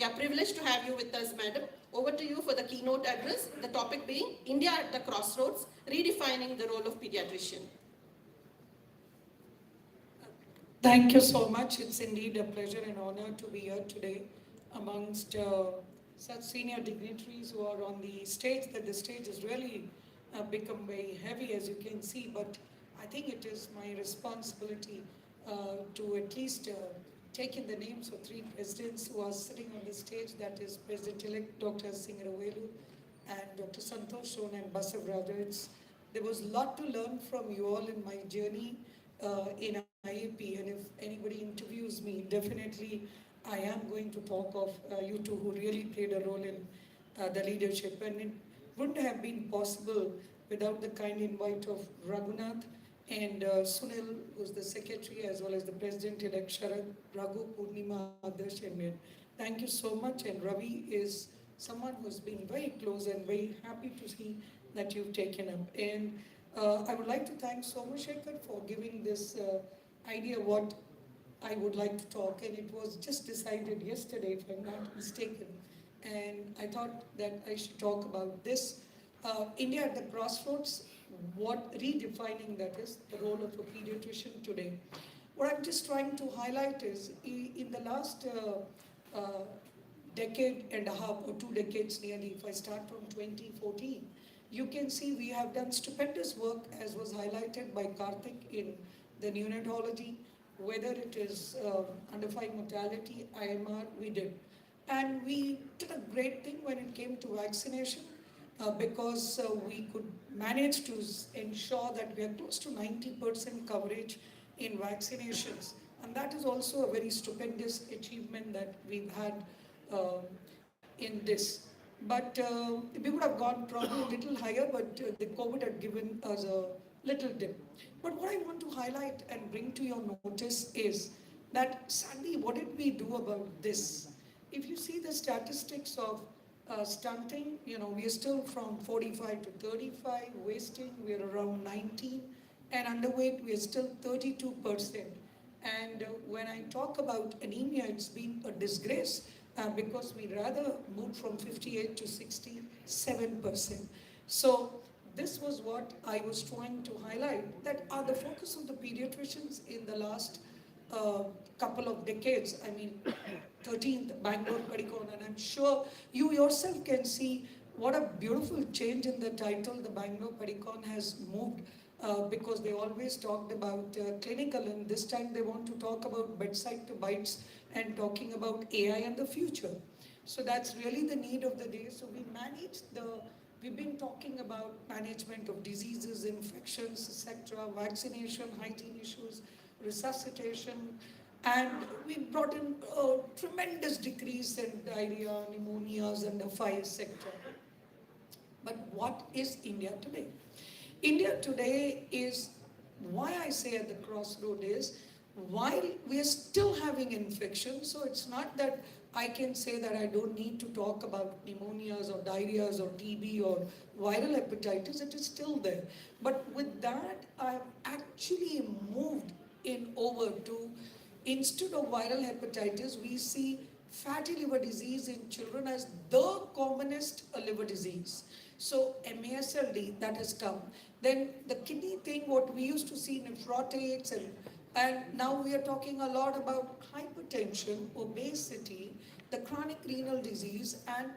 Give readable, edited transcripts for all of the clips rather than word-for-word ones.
We are privileged to have you with us, madam. Over to you for the keynote address, the topic being India at the Crossroads, redefining the role of pediatrician. Thank you so much. It's indeed a pleasure and honor to be here today amongst such senior dignitaries who are on the stage. That the stage has really become very heavy, as you can see, but I think it is my responsibility to at least take in the names of three presidents who are sitting on the stage. That is President-elect Dr. Singaravelu and Dr. Santosh Shone and Basav Raju. There was a lot to learn from you all in my journey in IAP, and if anybody interviews me, definitely I am going to talk of you two who really played a role in the leadership, and it wouldn't have been possible without the kind invite of Raghunath and Sunil, who's the secretary, as well as the president-elect Sharad, Raghu, Purnima, Adarsh, and Mir. Thank you so much, and Ravi is someone who's been very close and very happy to see that you've taken up. And I would like to thank Somashekar for giving this idea what I would like to talk, and it was just decided yesterday, if I'm not mistaken. And I thought that I should talk about this. India at the crossroads, what redefining that is, the role of a pediatrician today. What I'm just trying to highlight is in the last decade and a half or 2 decades nearly, if I start from 2014, you can see we have done stupendous work, as was highlighted by Karthik, in the neonatology, whether it is under 5 mortality, IMR, we did. And we did a great thing when it came to vaccination because we could manage to ensure that we are close to 90% coverage in vaccinations. And that is also a very stupendous achievement that we've had in this. But we would have gone probably a little higher, but the COVID had given us a little dip. But what I want to highlight and bring to your notice is that sadly, what did we do about this? If you see the statistics of stunting, we are still from 45 to 35, wasting, we are around 19, and underweight, we are still 32%. And when I talk about anemia, it's been a disgrace because we rather moved from 58 to 67%. So this was what I was trying to highlight, that are the focus of the pediatricians in the last couple of decades. I mean, 13th Bangalore Pedicon, and I'm sure you yourself can see what a beautiful change in the title the Bangalore Pedicon has moved because they always talked about clinical, and this time they want to talk about bedside to bites and talking about AI and the future. So that's really the need of the day. So we've been talking about management of diseases, infections, etc., vaccination, hygiene issues, resuscitation, and we brought in a tremendous decrease in diarrhea, pneumonias, and the fire sector. But what is India today? India today is, why I say at the crossroad is, while we are still having infection, so it's not that I can say that I don't need to talk about pneumonias or diarrheas or TB or viral hepatitis, it is still there. But with that, I've actually moved in over to, instead of viral hepatitis, we see fatty liver disease in children as the commonest liver disease. So MASLD, that has come. Then the kidney thing, what we used to see nephrotics, and now we are talking a lot about hypertension, obesity, the chronic renal disease, and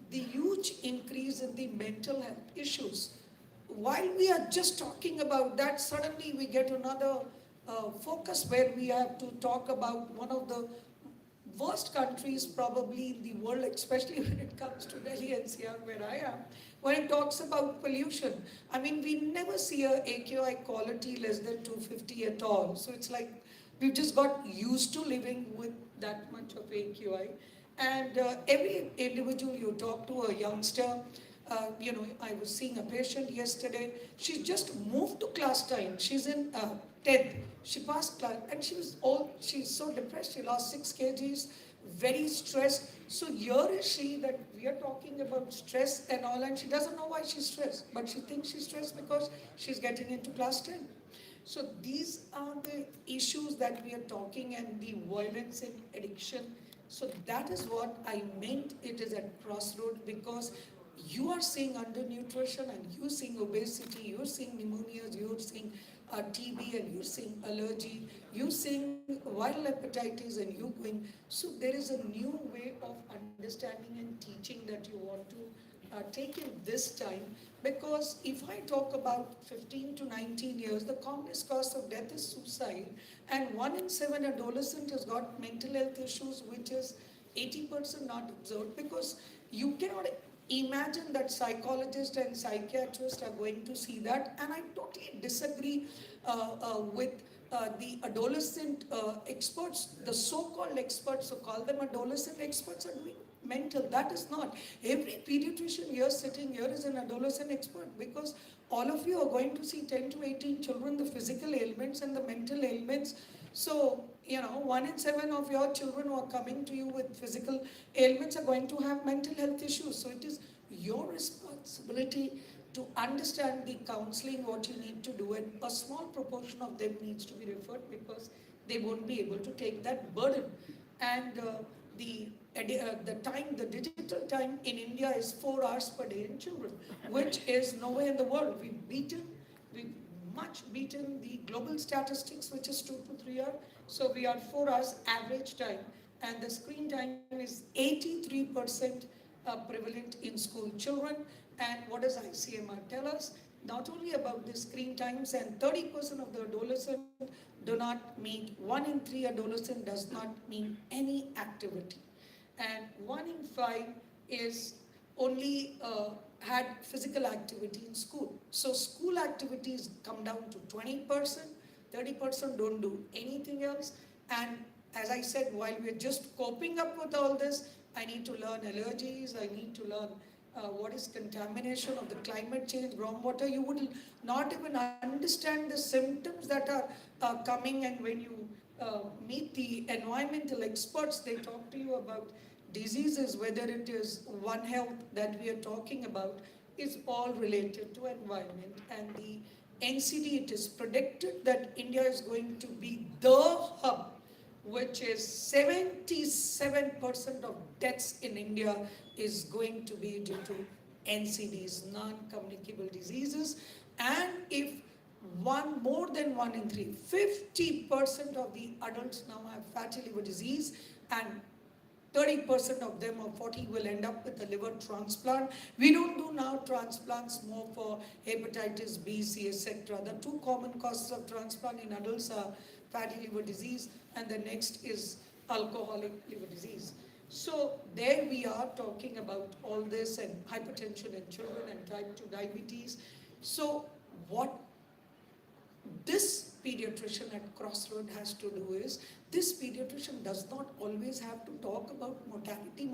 the huge increase in the mental health issues. While we are just talking about that, suddenly we get another focus where we have to talk about one of the worst countries probably in the world, especially when it comes to Delhi NCR where I am, when it talks about pollution. I mean, we never see a AQI quality less than 250 at all. So it's like we've just got used to living with that much of AQI. And every individual you talk to, a youngster, I was seeing a patient yesterday. She just moved to class 9. She's in 10th. She passed class, and she's so depressed. She lost 6 kgs, very stressed. So here is she that we are talking about stress and all, and she doesn't know why she's stressed, but she thinks she's stressed because she's getting into class 10. So these are the issues that we are talking, and the violence and addiction So that is what I meant it is at crossroad, because you are seeing undernutrition and you're seeing obesity, you're seeing pneumonias, you're seeing TB, and you're seeing allergy, you're seeing viral hepatitis, and you're going. So there is a new way of understanding and teaching that you want to take in this time. Because if I talk about 15 to 19 years, the commonest cause of death is suicide, and 1 in 7 adolescent has got mental health issues, which is 80% not observed, because you cannot imagine that psychologists and psychiatrists are going to see that. And I totally disagree with the adolescent experts, the so-called experts, so call them adolescent experts, are doing mental. That is not. Every pediatrician here sitting here is an adolescent expert, because all of you are going to see 10 to 18 children, the physical ailments and the mental ailments. So, 1 in 7 of your children who are coming to you with physical ailments are going to have mental health issues. So it is your responsibility to understand the counseling, what you need to do, and a small proportion of them needs to be referred, because they won't be able to take that burden. And the time, the digital time in India is 4 hours per day in children, which is nowhere in the world. We've much beaten the global statistics, which is 2 to 3 hours. So we are 4 hours average time, and the screen time is 83% prevalent in school children. And what does ICMR tell us? Not only about the screen times, and 30% of the adolescent do not meet, 1 in 3 adolescent does not mean any activity. And 1 in 5 is only had physical activity in school. So school activities come down to 20%, 30% don't do anything else. And as I said, while we're just coping up with all this, I need to learn allergies, I need to learn what is contamination of the climate change, groundwater. You would not even understand the symptoms that are coming, and when you meet the environmental experts, they talk to you about diseases, whether it is One Health that we are talking about, is all related to environment. And the NCD, it is predicted that India is going to be the hub, which is 77% of deaths in India is going to be due to NCDs, non-communicable diseases. And if more than 1 in 3, 50% of the adults now have fatty liver disease, and 30% of them, or 40, will end up with a liver transplant. We don't do now transplants more for hepatitis B, C, etc. The 2 common causes of transplant in adults are fatty liver disease, and the next is alcoholic liver disease. So there we are talking about all this, and hypertension in children, and type 2 diabetes. So what this pediatrician at Crossroad has to do is, this pediatrician does not always have to talk about mortality.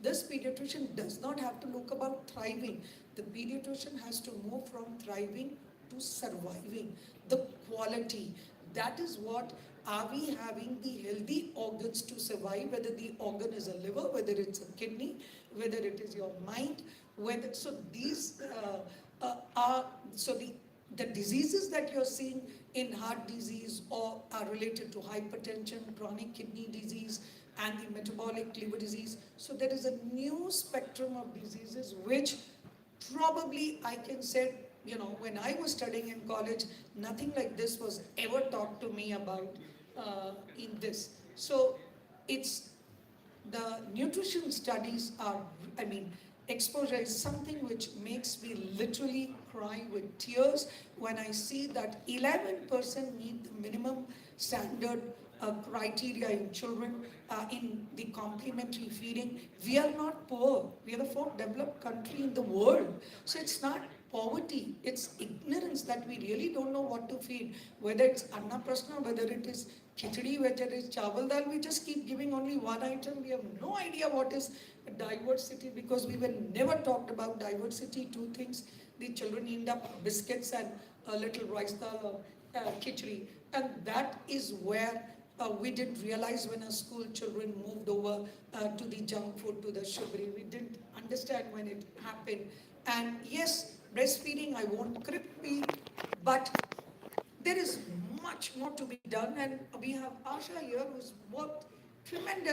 This pediatrician does not have to look about thriving. The pediatrician has to move from thriving to surviving. The quality, that is what, are we having the healthy organs to survive, whether the organ is a liver, whether it's a kidney, whether it is your mind, so these are, so the diseases that you're seeing in heart disease or are related to hypertension, chronic kidney disease, and the metabolic liver disease. So there is a new spectrum of diseases which probably I can say, when I was studying in college, nothing like this was ever talked to me about in this. So it's, the nutrition studies are, exposure is something which makes me literally cry with tears when I see that 11% meet the minimum standard criteria in children in the complementary feeding. We are not poor. We are the 4th developed country in the world. So it's not poverty, it's ignorance that we really don't know what to feed. Whether it's Anna Prasna, whether it is khichdi, whether it is chawal dal, we just keep giving only one item. We have no idea what is diversity, because we were never talked about diversity. 2 things, the children end up biscuits and a little rice dal or khichdi. And that is where we didn't realize when our school children moved over to the junk food, to the sugary. We didn't understand when it happened. And yes, breastfeeding, I won't critique, but there is much more to be done. And we have Asha here who's worked tremendous